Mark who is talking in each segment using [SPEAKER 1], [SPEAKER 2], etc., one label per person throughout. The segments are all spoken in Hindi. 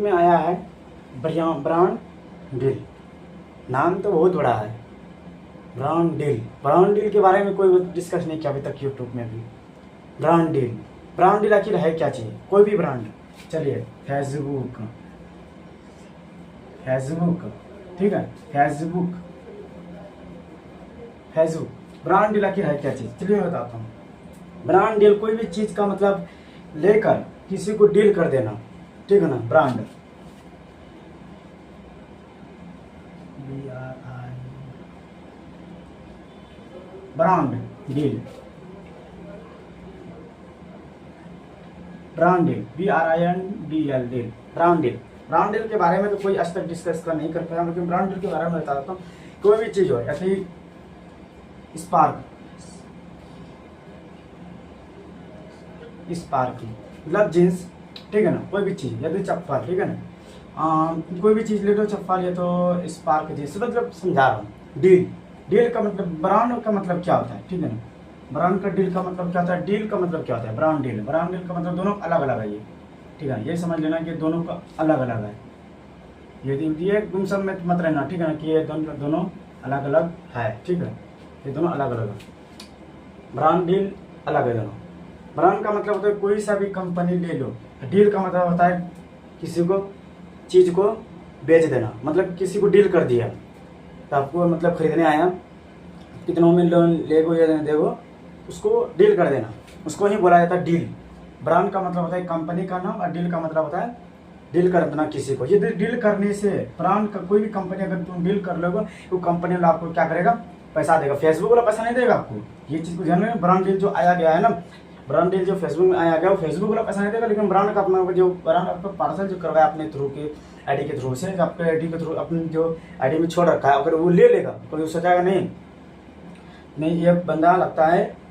[SPEAKER 1] में आया है ब्रांड डील। नाम तो बहुत बड़ा है, ब्रांड डील। ब्रांड डील के बारे में कोई डिस्कस नहीं किया अभी तक यूट्यूब में भी। ब्रांड डील, ब्रांड डील आखिर है क्या चीज़? कोई भी ब्रांड, चलिए फेसबुक, ठीक है, फेसबुक ब्रांड डील आखिर है क्या चीज़? चलिए मैं बताता हूँ। ब्रांड डील कोई भी चीज़ का मतलब लेकर किसी को डील कर देना, ठीक है ना। Brand brand deal, brand deal BRANDL deal, brand deal. Brand deal के बारे में तो कोई आज तक डिस्कस कर नहीं कर पाया, लेकिन ब्रांड डील के बारे में बता देता हूँ। कोई भी चीज़ हो, ऐसे स्पार्क मतलब जींस, ठीक है ना। कोई भी चीज़, यदि चप्पल, ठीक है ना, कोई भी चीज़ ले लो, चप्पल या तो स्पार्क जींस, मतलब समझा रहा हूँ। डील का मतलब, ब्रांड का मतलब क्या होता है, ठीक है ना। ब्रांड का डील का मतलब क्या होता है, डील का मतलब क्या होता है, ब्रांड डील का मतलब दोनों अलग अलग है ये, ठीक है। ये समझ लेना कि दोनों का अलग अलग है। ये तुम सब में मत रहना, ठीक है ना, कि ये दोनों अलग अलग है, ठीक है। ये दोनों अलग अलग है, ब्रांड डील अलग है दोनों। ब्रांड का मतलब होता है कोई सा भी कंपनी ले लो। डील का मतलब होता है किसी को चीज़ को बेच देना, मतलब किसी को डील कर दिया, तो आपको मतलब खरीदने आया, कितनों में लोन लेगो या देगो, उसको डील कर देना, उसको ही बोला जाता है डील। ब्रांड का मतलब होता है कंपनी का नाम, और डील का मतलब होता है डील कर देना किसी को। ये डील करने से, ब्रांड का कोई भी कंपनी अगर तुम डील कर लोगे, वो कंपनी वाला आपको क्या करेगा, पैसा देगा। फेसबुक वाला पैसा नहीं देगा आपको, ये चीज़ को ध्यान में। ब्रांड डील जो आया गया है ना, ब्रांड डील जो फेसबुक में आया गया, वो फेसबुक वाला पैसा नहीं देगा, लेकिन ब्रांड का अपना जो ब्रांड आपका पार्सल जो करवाया अपने थ्रू के आईडी के थ्रू से, आपके आईडी के थ्रू अपने जो आईडी में छोड़ रखा है, अगर वो ले लेगा, कोई सोचेगा नहीं ये बंदा लगता है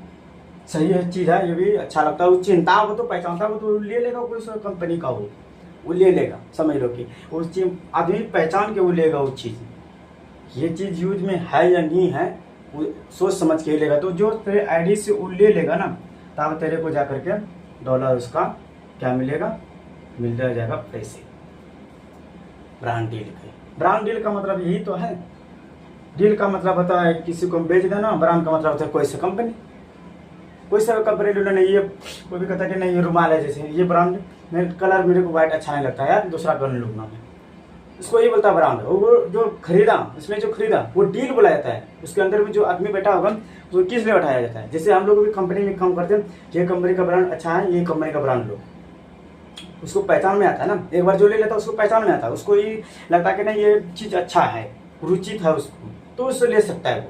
[SPEAKER 1] सही है, चीज़ है, ये भी अच्छा लगता है, वो चिंता हो तो पहचानता हो तो ले लेगा, कोई कंपनी का हो वो ले लेगा। समझ लो कि उस चीज आदमी पहचान के वो लेगा वो चीज़। ये चीज़ यूज में है या नहीं है, वो सोच समझ के ही लेगा। तो जो तेरे आईडी से वो ले लेगा ना, तब तेरे को जा करके डॉलर उसका क्या मिलेगा, मिलता जाएगा पैसे। ब्रांड डील का मतलब यही तो है। डील का मतलब होता है किसी को बेच देना, ब्रांड का मतलब होता है कोई सा कंपनी ले लो। नहीं, ये कोई भी कहता है कि नहीं ये रुमाल है, जैसे ये ब्रांड में कलर मेरे को व्हाइट अच्छा नहीं लगता यार, दूसरा कलर लूंगा मैं, इसको ये बोलता है ब्रांड। वो जो खरीदा, इसमें जो खरीदा वो डील बोला जाता है। उसके अंदर में जो आदमी बैठा होगा वो किस लिए बैठाया जाता है। जैसे हम लोग भी कंपनी में काम करते हैं, ये कंपनी का ब्रांड अच्छा है, ये कंपनी का ब्रांड लो, उसको पहचान में आता है ना। एक बार जो ले लेता है उसको पहचान में आता है, उसको ये लगता है कि नहीं ये चीज़ अच्छा है, रुचित है उसको, तो उससे ले सकता है,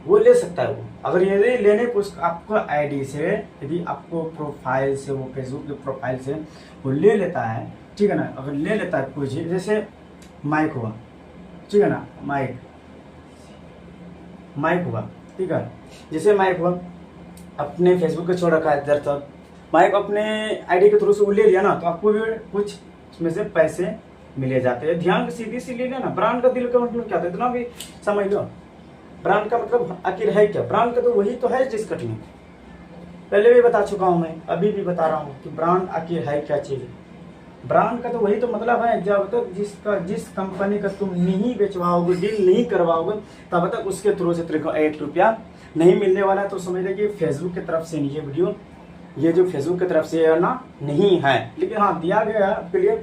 [SPEAKER 1] वो ले सकता है। वो अगर ये लेने को आपको आईडी से, यदि आपको प्रोफाइल से, वो फेसबुक के प्रोफाइल से वो ले लेता है, ठीक है ना। अगर ले लेता है कुछ, जैसे माइक हुआ, ठीक है ना, माइक हुआ, ठीक है, जैसे माइक हुआ अपने फेसबुक पे छोड़ रखा है इधर तक, माइक अपने आईडी के थ्रू से वो ले लिया ना, तो आपको भी कुछ उसमें से पैसे मिले जाते हैं। ध्यान से सीधी सी ले लेना। ब्रांड का दिल का मतलब क्या था, इतना भी समझ लो। ब्रांड का मतलब आखिर है क्या? ब्रांड का तो वही तो है जिस कटनी, पहले भी बता चुका हूं मैं, अभी भी बता रहा हूं कि ब्रांड आखिर है क्या चीज। ब्रांड का तो वही तो मतलब है, जब तक जिस कंपनी का तुम नहीं बेचवाओगे, डील नहीं करवाओगे, तब तक उसके थ्रू से तेरे को 1 रुपया नहीं मिलने वाला। तो समझ लीजिए फेसबुक की तरफ से ये वीडियो, ये जो फेसबुक की तरफ से ना नहीं है, लेकिन हाँ दिया गया है आपके लिए,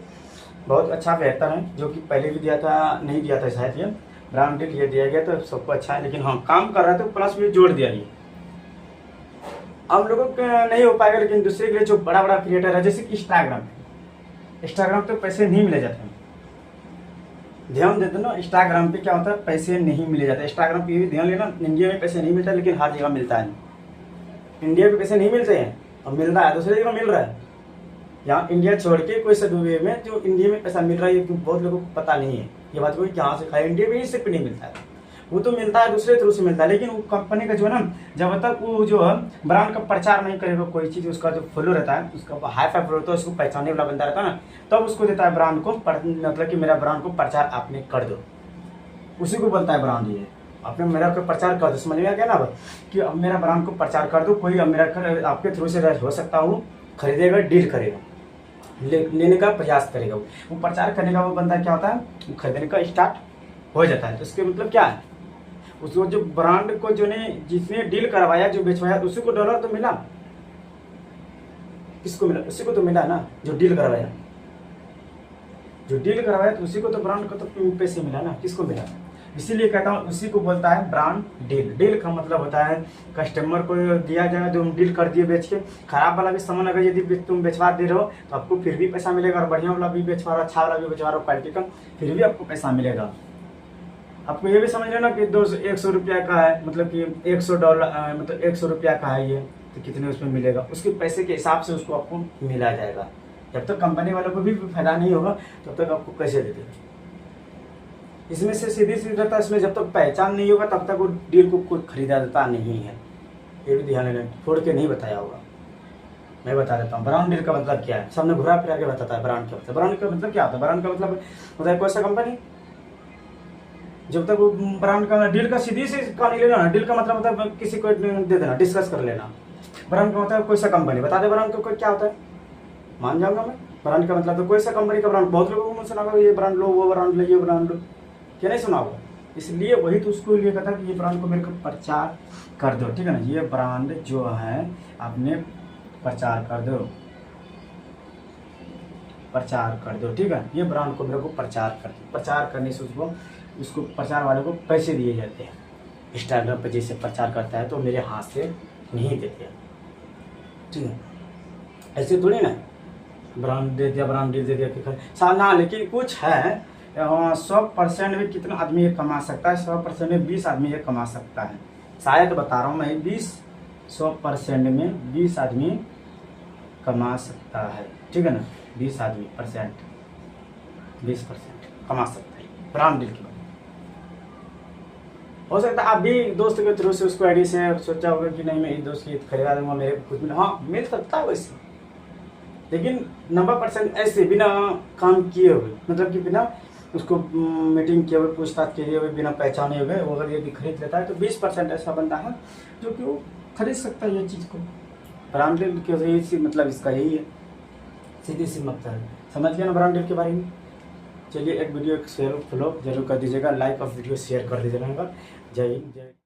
[SPEAKER 1] बहुत अच्छा बेहतर है। जो कि पहले भी दिया था, नहीं दिया था शायद, ये ब्रांड डील ये दिया गया तो सबको अच्छा है, लेकिन हाँ काम कर रहा है तो प्लस भी जोड़ दिया। ये हम लोगों का नहीं हो पाएगा, लेकिन दूसरे के लिए जो बड़ा बड़ा क्रिएटर है, जैसे कि इंस्टाग्राम पे पैसे नहीं मिले जाते हैं। ध्यान दे दो ना, इंस्टाग्राम पे क्या होता है, पैसे नहीं मिले जाते। इंस्टाग्राम पे भी ध्यान लेना, इंडिया में पैसे नहीं मिलता, लेकिन हर जगह मिलता है। इंडिया में पैसे नहीं मिलते हैं, अब मिल रहा है, दूसरी जगह मिल रहा है। यहाँ इंडिया छोड़ के कोई सा दुबई में जो इंडिया में पैसा मिल रहा है, ये बहुत लोगों को पता नहीं है। ये बात कोई कहाँ से खाए, इंडिया में ही सिर्फ नहीं मिलता है, वो तो मिलता है दूसरे थ्रू से मिलता है। लेकिन वो कंपनी का जो है ना, जब तक वो जो है ब्रांड का प्रचार नहीं करेगा कोई चीज़, उसका जो फॉलो रहता है, उसका हाई फाई होता है, उसको पहचानने वाला बंदा रहता है ना, तब उसको देता है ब्रांड को, मतलब कि मेरा ब्रांड को प्रचार आपने कर दो, उसी को बोलता है ब्रांड। ये आपने मेरा को प्रचार कर दो, समझ में आ गया ना कि अब मेरा ब्रांड को प्रचार कर दो। कोई अब मेरा आपके थ्रू से हो सकता हूँ खरीदेगा, डील करेगा, लेने का प्रयास करेगा। वो प्रचार करने का वो बंदा क्या होता है, वो खरीदने का स्टार्ट हो जाता है। तो इसके मतलब क्या है, उसको जो ब्रांड को जो ने जिसने डील करवाया, जो बेचवाया, उसी को डॉलर तो मिला। किसको मिला? उसी को तो मिला ना, जो डील करवाया। जो डील करवाया तो उसी को तो, ब्रांड को तो पैसे मिला ना। किसको मिला? इसीलिए कहता हूँ उसी को बोलता है ब्रांड डील। डील का मतलब होता है कस्टमर को दिया जाएगा, जो हम डील कर दिए बेच के। खराब वाला भी सामान अगर यदि तुम बेचवा दे रहे हो तो आपको फिर भी पैसा मिलेगा, और बढ़िया वाला भी बेचवा रहा, अच्छा वाला भी बेचवा रहा हो, क्वालिटी का, फिर भी आपको पैसा मिलेगा। आपको ये भी समझ लेना कि 100 रुपया का है, मतलब कि $100, मतलब 100 रुपया का है ये, तो कितने उसमें मिलेगा, उसके पैसे के हिसाब से उसको आपको मिला जाएगा। जब तक कंपनी वालों को भी फायदा नहीं होगा तब तक आपको कैसे देते हैं। इसमें से सीधी रहता है, इसमें जब तक पहचान नहीं होगा तब तक वो डील को कोई खरीदा देता नहीं है। ये भी ध्यान देना, छोड़ के नहीं बताया होगा, मैं बता देता हूँ। ब्रांड डील का मतलब क्या है, सबने घुरा फिरा के बताता है ब्रांड का मतलब। ब्रांड का मतलब क्या होता है? ब्रांड का मतलब होता है कोई सा कंपनी, जब तक वो ब्रांड का डील का सीधी सी कहानी लेना ना। डील का मतलब होता है किसी को दे देना, डिस्कस कर लेना। ब्रांड का मतलब कोई सा कंपनी, बता दे ब्रांड का क्या होता है, मान जाऊंगा मैं। ब्रांड का मतलब तो कोई सा कंपनी का ब्रांड। बहुत लोगों को सुना होगा ये ब्रांड लो, वो ब्रांड लो, ये ब्रांड लो, क्या नहीं सुना होगा। इसलिए वही तो उसको लिए कहता कि ये ब्रांड को मेरे को प्रचार कर दो, ठीक है ना। ये ब्रांड जो है आपने प्रचार कर दो, प्रचार कर दो, ठीक है। ये ब्रांड को मेरे को प्रचार कर दो। प्रचार करने से उसको प्रचार वाले को पैसे दिए जाते हैं। इंस्टाग्राम पर जैसे प्रचार करता है तो मेरे हाथ से नहीं देते, ठीक है। ऐसे थोड़ी ना ब्रांड दे दिया, ब्रांड डील दे दिया साला। लेकिन कुछ है 100% में कितना आदमी ये कमा सकता है? 100% में 20 आदमी ये कमा सकता है, शायद बता रहा हूँ मैं। 100% में 20 आदमी कमा सकता है, ठीक है ना। 20 आदमी 20% कमा सकता है ब्रांड डील के बाद। हो सकता है आप भी दोस्त के थ्रू से उसको आईडी से सोचा होगा कि नहीं मैं इस दोस्त की खरीदा दूंगा, मेरे को कुछ मिला। हाँ मिल सकता है वैसे, लेकिन 90% ऐसे बिना काम किए हुए, मतलब कि बिना उसको मीटिंग किए हुए, पूछताछ किए हुए, बिना पहचाने हुए वो अगर यदि खरीद लेता है तो 20% ऐसा बंदा है जो कि वो खरीद सकता है ये चीज़ को। ब्रांडेड के यही सी मतलब इसका यही है, सीधी सी मतलब है। समझ गया ना ब्रांडेड के बारे में। चलिए एक वीडियो शेयर फॉलो जरूर कर दीजिएगा, लाइक और वीडियो शेयर कर दीजिएगा। जय हिंद, जय।